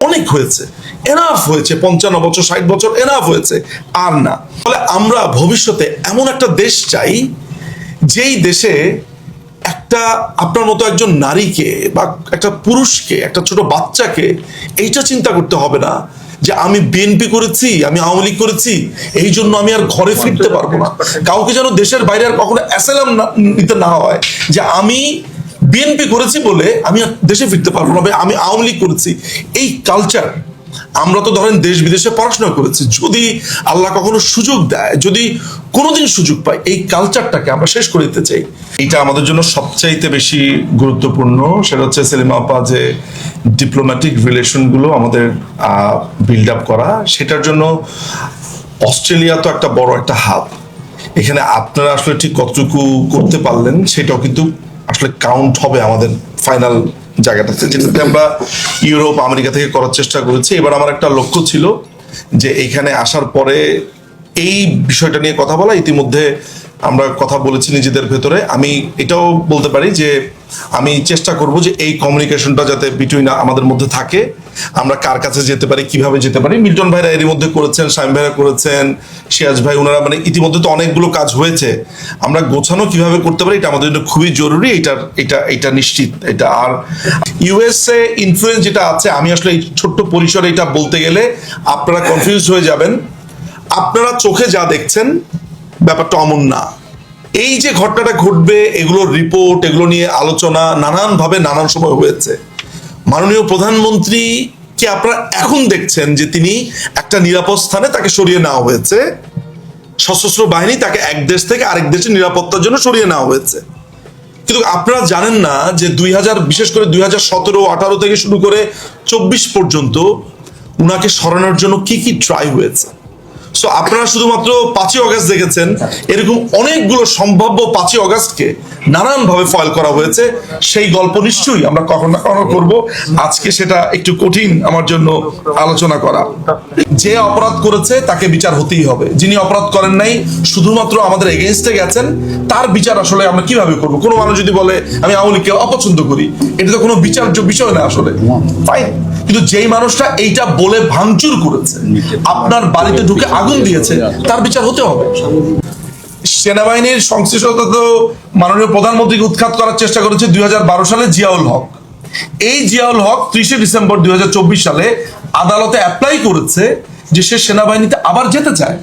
অনেক হয়েছে, এনাফ হয়েছে, 55 বছর 60 বছর এনাফ হয়েছে, আর না। ফলে আমরা ভবিষ্যতে এমন একটা দেশ চাই যেই দেশে একটা আপনার মতো একজন নারীকে বা একটা পুরুষকে, একটা ছোট বাচ্চাকে এইটা চিন্তা করতে হবে না যে আমি বিএনপি করেছি, আমি আওয়ামী লীগ করেছি, এই জন্য আমি আর ঘরে ফিরতে পারবো না। কাউকে যেন দেশের বাইরে আর কখনো অ্যাসাইলাম নিতে না হয় যে আমি বিএনপি করেছি বলে আমি আর দেশে ফিরতে পারবো না, আমি আওয়ামী লীগ করেছি। এই কালচার, আমরা তো ধরেন দেশ বিদেশে পড়াশোনা করেছি, যদি আল্লাহ কখনো সুযোগ দেয়, যদি কোনোদিন সুযোগ পাই, এই কালচারটাকে আমরা শেষ করে দিতে চাই। এটা আমাদের জন্য সবচাইতে বেশি গুরুত্বপূর্ণ, সেটা হচ্ছে সেলিমা আপা যে ডিপ্লোম্যাটিক রিলেশনগুলো আমাদের বিল্ড আপ করা, সেটার জন্য অস্ট্রেলিয়া তো একটা বড় একটা হাব। এখানে আপনারা আসলে ঠিক কতটুকু করতে পারলেন সেটাও কিন্তু আসলে কাউন্ট হবে আমাদের ফাইনাল জায়গাটাতে, যেটাতে আমরা ইউরোপ আমেরিকা থেকে করার চেষ্টা করেছি। এবার আমার একটা লক্ষ্য ছিল যে এইখানে আসার পরে এই বিষয়টা নিয়ে কথা বলা। ইতিমধ্যে আমরা কথা বলেছি নিজেদের ভেতরে। আমি এটাও বলতে পারি যে আমি চেষ্টা করব যে এই কমিউনিকেশনটা যাতে বিটুইন আমাদের মধ্যে থাকে, আমরা কার কাছে যেতে পারি, কিভাবে যেতে পারি। মিল্টন ভাইরা এর মধ্যে করেছেন, শামীম ভাইরা করেছেন, সিরাজ ভাই, ওনারা মানে ইতিমধ্যে তো অনেকগুলো কাজ হয়েছে। আমরা গোছানো কিভাবে করতে পারি এটা আমাদের জন্য খুবই জরুরি, এটা নিশ্চিত। এটা আর ইউএসএ ইনফ্লুয়েন্স যেটা আছে, আমি আসলে এই ছোট্ট পরিসরে এটা বলতে গেলে আপনারা কনফিউজ হয়ে যাবেন। আপনারা চোখে যা দেখছেন ব্যাপারটা অমন না। এই যে ঘটনাটা ঘটবে, এগুলোর রিপোর্ট, এগুলো নিয়ে আলোচনা নানানভাবে নানান সময় হয়েছে। মাননীয় প্রধানমন্ত্রী কে আপনারা এখন দেখছেন যে তিনি একটা নিরাপদ স্থানে তাকে সরিয়ে নেওয়া হয়েছে, সশস্ত্র বাহিনী তাকে এক দেশ থেকে আরেক দেশের নিরাপত্তার জন্য সরিয়ে নেওয়া হয়েছে। কিন্তু আপনারা জানেন না যে বিশেষ করে 2017-18 থেকে শুরু করে 24 পর্যন্ত উনাকে সরানোর জন্য কি কি ট্রাই হয়েছে। সো আপনারা শুধুমাত্র 5ই অগাস্ট দেখেছেন, এরকম অনেকগুলো সম্ভাব্য 5ই অগাস্টকে নানানভাবে ফয়েল করা হয়েছে। সেই গল্প নিশ্চয়ই আমরা কখনো না কখনো করবো। আজকে সেটা একটু কঠিন আমার জন্য আলোচনা করা। যে অপরাধ করেছে তাকে বিচার হতেই হবে, যিনি অপরাধ করেন নাই, শুধুমাত্র আমাদের এগেইনস্টে গেছেন, তার বিচার আসলে আমরা কিভাবে করবো। কোনো মানুষ যদি বলে আমি আওয়ামী লীগকে অপছন্দ করি, এটা তো কোনো বিচার্য বিষয় না আসলে, ফাইন। কিন্তু যেই মানুষটা এইটা বলে ভাঙচুর করেছে, আপনার বাড়িতে ঢুকে আগুন দিয়েছে, তার বিচার হতে হবে। সেনাবাহিনীর সংশ্লিষ্টতা তো মাননীয় প্রধানমন্ত্রীকে উৎখাত করার চেষ্টা করেছে 2012 সালে জিয়াউল হক। এই জিয়াউল হক 30শে ডিসেম্বর 2024 সালে আদালতে অ্যাপ্লাই করেছে যে সে সেনাবাহিনীতে আবার যেতে চায়।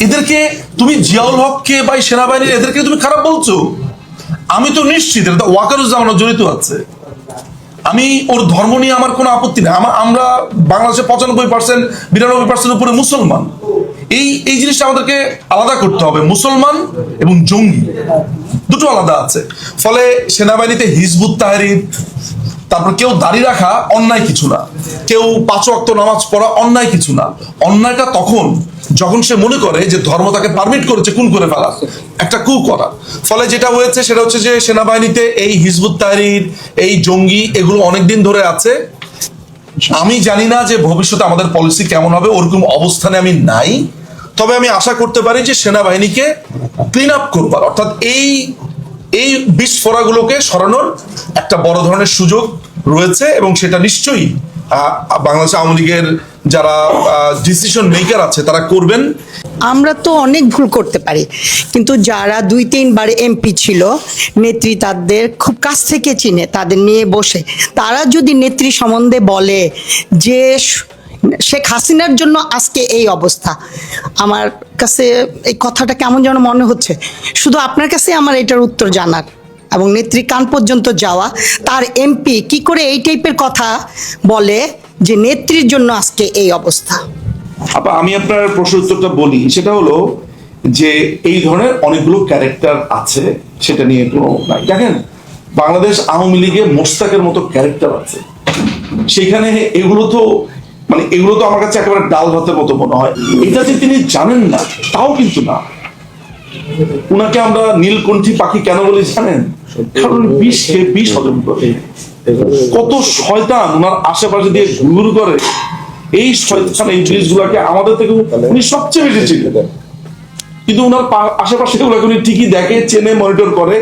এদেরকে তুমি জিয়াউল হককে বা সেনাবাহিনীর এদেরকে তুমি খারাপ বলছো? আমি তো নিশ্চিত এটা ওয়াকারুজ্জামান জড়িত আছে। আমি ওর ধর্ম নিয়ে আমার কোনো আপত্তি নেই। আমরা বাংলাদেশে 95% 92% উপরে মুসলমান। এই জিনিসটা আমাদেরকে আলাদা করতে হবে। মুসলমান এবং জঙ্গি দুটো আলাদা আছে। ফলে সেনাবাহিনীতে হিজবুত তাহরির, তারপর কেউ দাঁড়িয়ে রাখা অন্যায় কিছু না, কেউ 5 ওয়াক্ত নামাজ পড়া অন্যায় কিছু না। অন্যায়টা তখন যখন সে মনে করে যে ধর্ম তাকে পারমিট করেছে খুন করে ফেলা, একটা কু করা। ফলে যেটা হয়েছে সেটা হচ্ছে যে সেনাবাহিনীতে এই হিজবুত তাহরির, এই জঙ্গি, এগুলো অনেকদিন ধরে আছে। আমি জানি না যে ভবিষ্যতে আমাদের পলিসি কেমন হবে, ওরকম অবস্থানে আমি নাই। তবে আমি আশা করতে পারি যে সেনাবাহিনীকে ক্লিন আপ করবার, অর্থাৎ এই বিস্ফোরাগুলোকে সরানোর একটা বড় ধরনের সুযোগ রয়েছে, এবং সেটা নিশ্চয়ই বাংলাদেশ আওয়ামী লীগের যারা ডিসিশন মেকার আছে তারা করবেন। আমরা তো অনেক ভুল করতে পারি, কিন্তু যারা 2-3 বার এমপি ছিল, নেত্রী তাদের খুব কাছ থেকে চিনে, তাদের নিয়ে বসে তারা যদি নেত্রী সম্বন্ধে বলে যে শেখ হাসিনার জন্য আজকে এই অবস্থা, আমার কাছে এই কথাটা কেমন যেন মনে হচ্ছে। শুধু আপনার কাছে আমার এটার উত্তর জানার এবং নেত্রী কান পর্যন্ত যাওয়া, তার এমপি কি করে এই টাইপের কথা বলে যে নেত্রীর জন্য আজকে এই অবস্থা। আপা, আমি আপনার প্রশ্নের উত্তরটা বলি। সেটা হলো যে এই ধরনের অনেকগুলো ক্যারেক্টার আছে, সেটা নিয়ে কোনো নাই। দেখেন, বাংলাদেশ আওয়ামী লীগে মোশতাকের মতো ক্যারেক্টার আছে, সেখানে এগুলো তো আমার কাছে একেবারে ডাল ভাতের মতো মনে হয়। এটা যে তিনি জানেন না তাও কিন্তু না। উনাকে আমরা নীলকণ্ঠী পাখি কেন বলি জানেন? কারণ বিষ খেয়ে বিষ হজম করে। কত শয়তান উনার আশেপাশে দিয়ে ঘুরঘুর করে, এই শয়তান এই জিনিসগুলোকে আমাদের থেকে উনি সবচেয়ে বেশি চিনেন। কিন্তু উনার আশেপাশে উনি ঠিকই দেখে, চেনে, মনিটর করে,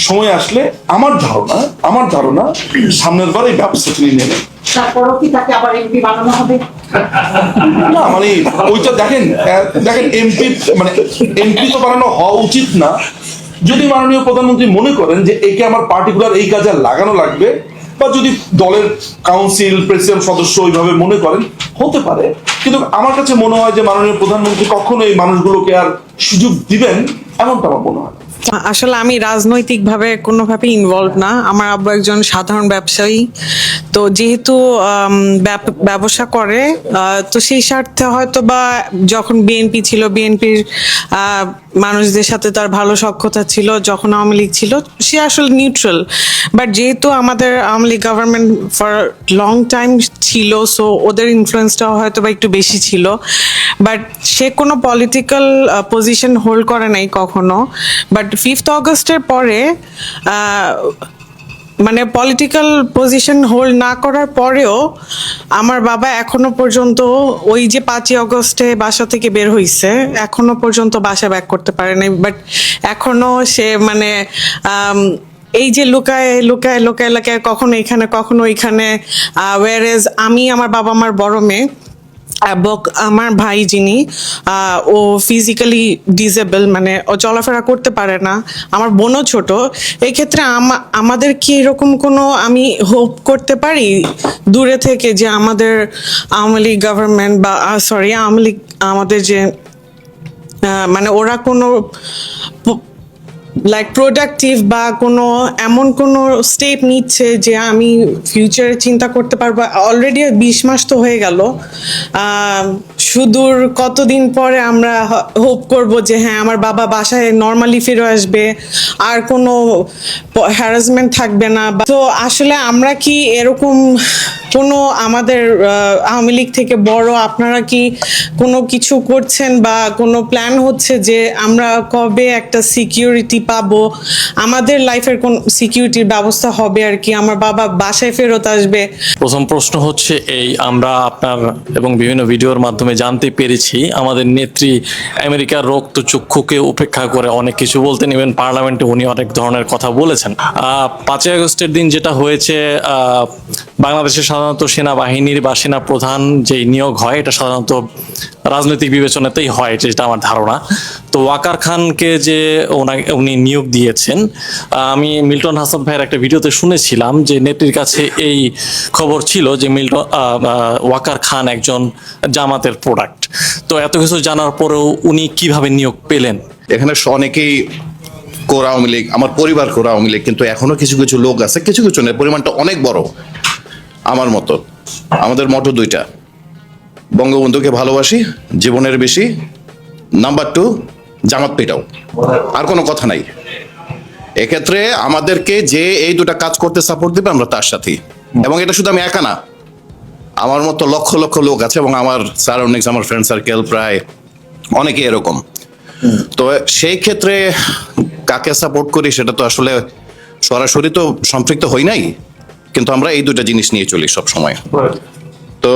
সময় আসলে আমার ধারণা সামনের বার এই ব্যবস্থা তিনি নেবেন। তারপরও কি তাকে আবার এমপি বানানো হবে? না মানে ওইটা দেখেন এমপি মানে এমপি তো বানানো হওয়া উচিত না। যদি মাননীয় প্রধানমন্ত্রী মনে করেন যে একে আমার পার্টিকুলার এই কাজে লাগানো লাগবে, বা যদি দলের কাউন্সিল প্রেসিডেন্ট সদস্য ওইভাবে মনে করেন, হতে পারে। কিন্তু আমার কাছে মনে হয় যে মাননীয় প্রধানমন্ত্রী কখনো এই মানুষগুলোকে আর সুযোগ দিবেন এমনটা আমার মনে হয় না। আসলে আমি রাজনৈতিকভাবে কোনোভাবে ইনভলভ না। আমার আব্বু একজন সাধারণ ব্যবসায়ী, তো যেহেতু ব্যবসা করে, তো সেই স্বার্থে হয়তো বা যখন বিএনপি ছিল, বিএনপির মানুষদের সাথে তার ভালো সখ্যতা ছিল, যখন আওয়ামী লীগ ছিল সে আসলে নিউট্রাল। বাট যেহেতু আমাদের Awami League government for long time ছিল, সো ওদের ইনফ্লুয়েন্সটাও হয়তো বা একটু বেশি ছিল। বাট সে কোনো পলিটিক্যাল পজিশন হোল্ড করে নাই কখনো। বাট 5th অগস্টের পরে মানে পলিটিক্যাল পজিশন হোল্ড না করার পরেও আমার বাবা এখনো পর্যন্ত ওই যে 5ই অগস্টে বাসা থেকে বের হইছে, এখনো পর্যন্ত বাসা ব্যাক করতে পারে নাই। বাট এখনো সে মানে এই যে লুকায় লুকায় লুকায় লুকায় কখনো এখানে কখনো ওইখানে, ওয়ারেজ আমি আমার বাবা আমার বড় মেয়ে এবং আমার ভাই যিনি ও ফিজিক্যালি ডিসেবল, মানে ও চলাফেরা করতে পারে না, আমার বোনও ছোট। এই ক্ষেত্রে আমাদের কি এরকম কোনো আমি হোপ করতে পারি দূরে থেকে যে আমাদের আওয়ামী লীগ গভর্নমেন্ট বা সরি আওয়ামী লীগ আমাদের যে মানে ওরা কোনো লাইক প্রোডাক্টিভ বা কোনো এমন কোনো স্টেপ নিচ্ছে যে আমি ফিউচারে চিন্তা করতে পারবো? অলরেডি 20 মাস তো হয়ে গেল। সুদূর কতদিন পরে আমরা হোপ করব যে হ্যাঁ আমার বাবা বাসায় নর্মালি ফিরে আসবে, আর কোনো হ্যারাসমেন্ট থাকবে না। তো আসলে আমরা কি এরকম কোনো আমাদের আওয়ামী লীগ থেকে বড় আপনারা কি কোনো কিছু করছেন বা কোনো প্ল্যান হচ্ছে যে আমরা কবে একটা সিকিউরিটি পাবো, আমাদের লাইফের কোন সিকিউরিটির ব্যবস্থা হবে আর কি, আমার বাবা বাসায় ফেরত আসবে? প্রথম প্রশ্ন হচ্ছে এই, আমরা আপনার এবং বিভিন্ন ভিডিওর মাধ্যমে জানতে পেরেছি আমাদের নেত্রী আমেরিকার রক্তচক্ষুকে উপেক্ষা করে অনেক কিছু বলতেন, ইভেন পার্লামেন্টে উনি অনেক ধরনের কথা বলেছেন। 5ই আগস্টের দিন যেটা হয়েছে, বাংলাদেশের সাধারণত সেনাবাহিনীর বা সেনা প্রধান যেই নিয়োগ হয় এটা সাধারণত রাজনৈতিক বিবেচনাতেই হয়, যেটা আমার ধারণা। তো ওয়াকার খানকে যে উনি নিয়োগ দিয়েছেন, আমি মিল্টন হাসান ভাইয়ের একটা ভিডিওতে শুনেছিলাম যে নেত্রীর কাছে এই খবর ছিল যে ওয়াকার খান একজন জামাতের প্রোডাক্ট। তো এত কিছু জানার পরেও উনি কিভাবে নিয়োগ পেলেন? এখানে অনেকেই কোরা আওয়ামী লীগ, আমার পরিবার কোরা আওয়ামী লীগ, কিন্তু এখনো কিছু কিছু লোক আছে, কিছু কিছু নেই, পরিমাণটা অনেক বড় আমার মতো। আমাদের মতো দুইটা, বঙ্গবন্ধুকে ভালোবাসি জীবনের বেশি, নাম্বার 2 জামাত পেটাও, আর কোনো কথা নাই। এক্ষেত্রে আমাদেরকে যে এই দুটা কাজ করতে সাপোর্ট দিবে আমরা তার সাথেই, এবং এটা শুধু আমি একা না, আমার মতো লক্ষ লক্ষ লোক আছে, এবং আমার সারাউন্ডিংস, আমার ফ্রেন্ড সার্কেল প্রায় অনেকে এরকম। তো সেই ক্ষেত্রে কাকে সাপোর্ট করি সেটা তো আসলে সরাসরি তো সম্পৃক্ত হই নাই, কিন্তু আমরা এই দুটা জিনিস নিয়ে চলি সব সময়। তো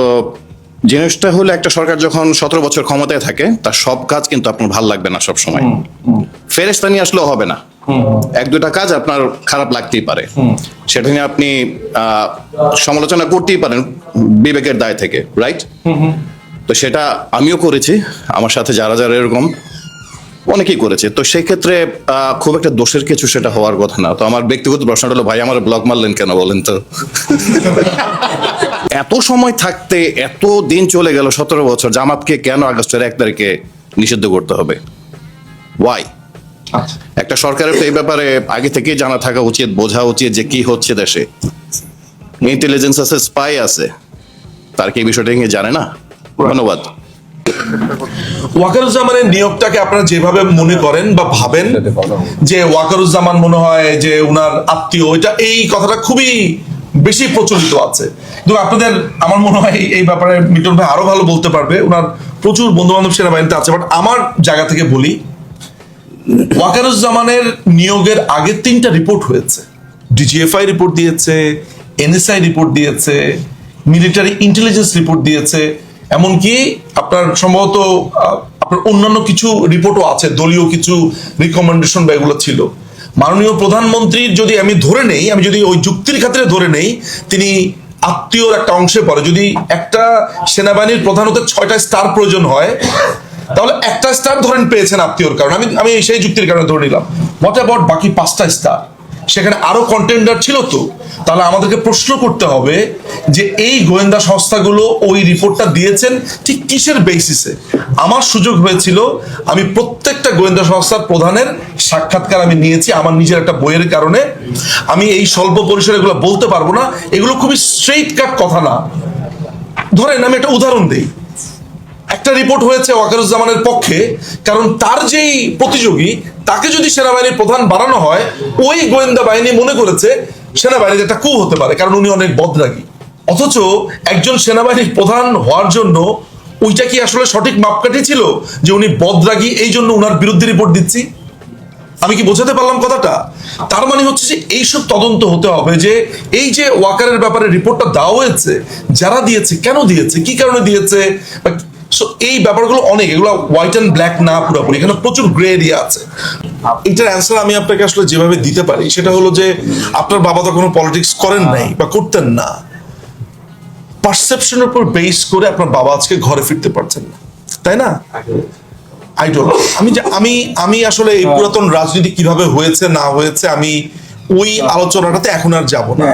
জিনিসটা হলো একটা সরকার যখন 17 বছর ক্ষমতায় থাকে তার সব কাজ কিন্তু আপনার ভাল লাগবে না সব সময়, ফেরেশতা নিয়ে আসলেও হবে না, এক দুটা কাজ আপনার খারাপ লাগতেই পারে, সেটা নিয়ে আপনি সমালোচনা করতেই পারেন বিবেকের দায় থেকে, রাইট? তো সেটা আমিও করেছি, আমার সাথে যারা যারা এরকম অনেকেই করেছে। তো সেই ক্ষেত্রে খুব একটা দোষের কিছু সেটা হওয়ার কথা না। তো আমার ব্যক্তিগত প্রশ্নটা হলো, ভাই আমার ব্লক মারলেন কেন বলেন তো? এত সময় থাকতে এত দিন চলে গেল, 17 বছর, জামাতকে কেন আগস্টের 1 তারিখে নিষিদ্ধ করতে হবে? ওয়াই? একটা সরকারের তো এই ব্যাপারে আগে থেকেই জানা থাকা উচিত, বোঝা উচিত যে কি হচ্ছে দেশে। ইন্টেলিজেন্স আছে, স্পাই আছে, তার কি এই বিষয়টা নিয়ে জানে না? ধন্যবাদ। ওয়াকারুজ্জামানের নিয়োগটাকে আপনারা যেভাবে মনে করেন বা ভাবেন যে ওয়াকারুজ্জামান মনে হয় যে উনার আত্মীয়, এটা এই কথাটা খুবই বেশি প্রচলিত আছে। কিন্তু আপনাদের আমার মনে হয় এই ব্যাপারে মিটন ভাই আরো ভালো বলতে পারবে, উনার প্রচুর বন্ধু বান্ধব সেনাবাহিনীতে আছে। বাট আমার জায়গা থেকে বলি, ওয়াকারুজ্জামানের নিয়োগের আগে 3টা রিপোর্ট হয়েছে। ডিজিএফআই রিপোর্ট দিয়েছে, এনএসআই রিপোর্ট দিয়েছে, মিলিটারি ইন্টেলিজেন্স রিপোর্ট দিয়েছে, এমনকি আপনার সম্ভবত আপনার অন্যান্য কিছু রিপোর্টও আছে, দলীয় কিছু রিকমেন্ডেশন বা এগুলো ছিল। মাননীয় প্রধানমন্ত্রীর যদি আমি ধরে নেই, আমি যদি ওই যুক্তির খাতিরে ধরে নেই তিনি আত্মীয়র একটা অংশে পড়ে, যদি একটা সেনাবাহিনীর প্রধান হতে 6টা স্টার প্রয়োজন হয়, তাহলে একটা স্টার ধরেন পেয়েছেন আত্মীয়র কারণে, আমি সেই যুক্তির কারণে ধরে নিলাম। হোয়াট অ্যাবাউট বাকি 5টা স্টার? সেখানে আরো কন্টেন্ডার ছিল তো। তাহলে আমাদেরকে প্রশ্ন করতে হবে যে এই গোয়েন্দা সংস্থাগুলো ওই রিপোর্টটা দিয়েছেন ঠিক কিসের বেসিসে? আমার সুযোগ হয়েছিল, আমি প্রত্যেকটা গোয়েন্দা সংস্থার প্রধানের সাক্ষাৎকার আমি নিয়েছি আমার নিজের একটা বইয়ের কারণে। আমি এই স্বল্প পরিসরে এগুলো বলতে পারবো না, এগুলো খুবই স্ট্রেইট কাট কথা না। ধরেন আমি একটা উদাহরণ দিই, একটা রিপোর্ট হয়েছে ওয়াকারুজ্জামানের পক্ষে, কারণ তার যেই প্রতিযোগী তাকে যদি সেনাবাহিনীর প্রধান বানানো হয়, ওই গোয়েন্দা বাহিনী মনে করেছে সেনাবাহিনীতে একটা কু হতে পারে, কারণ উনি অনেক বদরাগী। অথচ একজন সেনাবাহিনীর প্রধান হওয়ার জন্য ওইটা কি আসলে সঠিক মাপকাঠি ছিল যে উনি বদরাগী, এই জন্য উনার বিরুদ্ধে রিপোর্ট দিচ্ছি? আমি কি বোঝাতে পারলাম কথাটা? তার মানে হচ্ছে যে এইসব তদন্ত হতে হবে যে এই যে ওয়াকারের ব্যাপারে রিপোর্টটা দেওয়া হয়েছে, যারা দিয়েছে কেন দিয়েছে, কি কারণে দিয়েছে, এই ব্যাপারগুলো অনেক, এগুলো হোয়াইট অ্যান্ড ব্ল্যাক না পুরোপুরি, এখানে প্রচুর গ্রে এরিয়া আছে। এটার অ্যান্সার আমি আপনাকে আসলে যেভাবে দিতে পারি সেটা হলো যে আপনার বাবা তো কোনো পলিটিক্স করেন নাই বা করতেন না, পারসেপশনের উপর বেস করে আপনার বাবা আজকে ঘরে ফিরতে পারছেন না, তাই না? আই ডোন্ট, আমি আসলে এই পুরাতন রাজনীতি কিভাবে হয়েছে না হয়েছে আমি ওই আলোচনাটাতে এখন আর যাব না।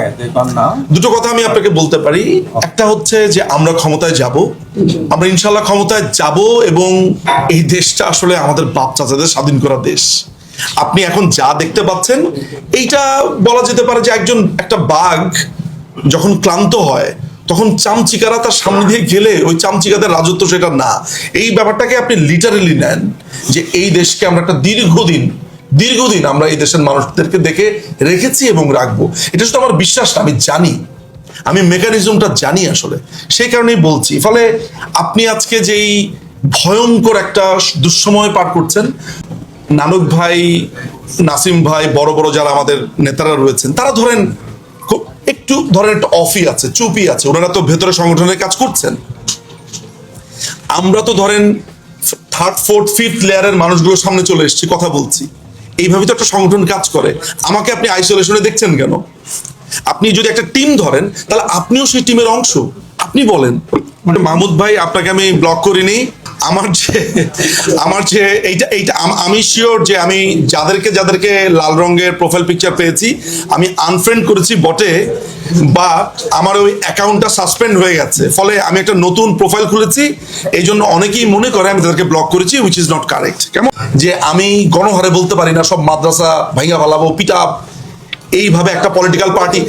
দুটো কথা আমি আপনাকে বলতে পারি, একটা হচ্ছে যে আমরা ক্ষমতায় যাব, আমরা ইনশাল্লাহ ক্ষমতায় যাব, এবং এই দেশটা আসলে আমাদের বাপ চাচাদের স্বাধীন করা দেশ। আপনি এখন যা দেখতে পাচ্ছেন এইটা বলা যেতে পারে যে একটা বাঘ যখন ক্লান্ত হয় তখন চামচিকারা তার সামনে দিয়ে গেলে ওই চামচিকাদের রাজত্ব সেটা না। এই ব্যাপারটাকে আপনি লিটারেলি নেন যে এই দেশকে আমরা একটা দীর্ঘদিন আমরা এই দেশের মানুষদেরকে দেখে রেখেছি এবং রাখবো। এটা শুধু আমার বিশ্বাস না, আমি জানি, আমি মেকানিজমটা জানি আসলে, সেই কারণেই বলছি। ফলে আপনি আজকে যেই ভয়ঙ্কর একটা দুঃসময় পার করছেন, নানক ভাই, নাসিম ভাই, বড় বড় যারা আমাদের নেতারা রয়েছেন, তারা ধরেন একটু একটা অফই আছে, চুপই আছে, ওনারা তো ভেতরে সংগঠনের কাজ করছেন। আমরা তো ধরেন 3rd 4th 5th লেয়ারের মানুষগুলোর সামনে চলে এসেছি, কথা বলছি। এইভাবে তো একটা সংগঠন কাজ করে। আমাকে আপনি আইসোলেশনে দেখছেন কেন? আপনি যদি একটা টিম ধরেন তাহলে আপনিও সেই টিমের অংশ। আপনি বলেন, মাহমুদ ভাই আপনাকে আমি ব্লক করিনি, আমার যে এইটা আমি শিওর যে আমি যাদেরকে লাল রঙের প্রোফাইল পিকচার পেয়েছি আমি আনফ্রেন্ড করেছি বটে, বা আমার ওই অ্যাকাউন্টটা সাসপেন্ড হয়ে গেছে, ফলে আমি একটা নতুন প্রোফাইল খুলেছি। এই জন্য অনেকেই মনে করে আমি তাদেরকে ব্লক করেছি, উইচ ইজ নট কারেক্ট। কেমন যে আমি গণহারে বলতে পারি না সব মাদ্রাসা ভাঙা ফালাবো, পিটাপ, এইভাবে একটা পলিটিক্যাল পার্টি।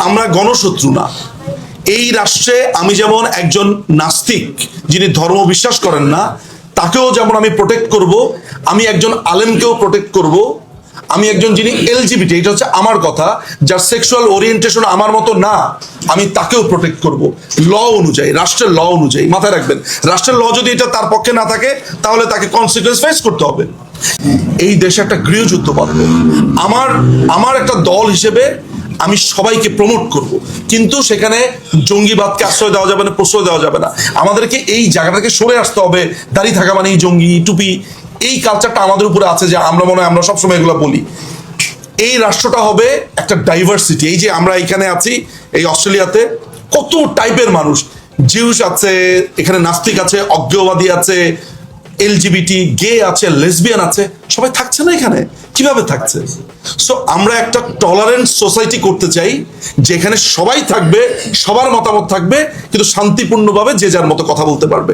আমরা গণশত্রু না। এই রাষ্ট্রে আমি যেমন একজন নাস্তিক যিনি ধর্ম বিশ্বাস করেন না তাকেও যেমন আমি প্রোটেক্ট করব, আমি একজন আলেমকেও প্রোটেক্ট করব, আমি একজন যিনি এলজিবিটি, এটা হচ্ছে আমার কথা, যার সেক্সুয়াল ওরিয়েন্টেশন আমার মতো না, আমি তাকেও প্রোটেক্ট করব ল অনুযায়ী, রাষ্ট্রের ল অনুযায়ী। মাথায় রাখবেন, রাষ্ট্রের ল যদি এটা তার পক্ষে না থাকে তাহলে তাকে কনসিকুয়েন্স ফেস করতে হবে। এই দেশে একটা গৃহযুদ্ধ বাঁধবে। আমার একটা দল হিসেবে আমি সবাইকে প্রমোট করব, কিন্তু সেখানে জঙ্গিবাদকে আশ্রয় দেওয়া যাবে না, প্রশ্রয় দেওয়া যাবে না। আমাদেরকে এই জায়গা থেকে সরে আসতে হবে। দাঁড়িয়ে থাকা মানে জঙ্গি, টুপি, এই কালচারটা আমাদের উপরে আছে যে আমরা মনে হয় আমরা সবসময় এগুলো বলি। এই রাষ্ট্রটা হবে একটা ডাইভার্সিটি। এই যে আমরা এখানে আছি এই অস্ট্রেলিয়াতে, কত টাইপের মানুষ, জিউস আছে এখানে, নাস্তিক আছে, অজ্ঞেয়বাদী আছে, এলজিবিটি, গে আছে, লেসবিয়ান আছে, সবাই থাকছে না এখানে? কিভাবে থাকছে? সো আমরা একটা টলারেন্ট সোসাইটি করতে চাই যেখানে সবাই থাকবে, সবার মতামত থাকবে, কিন্তু শান্তিপূর্ণভাবে যে যার মতো কথা বলতে পারবে।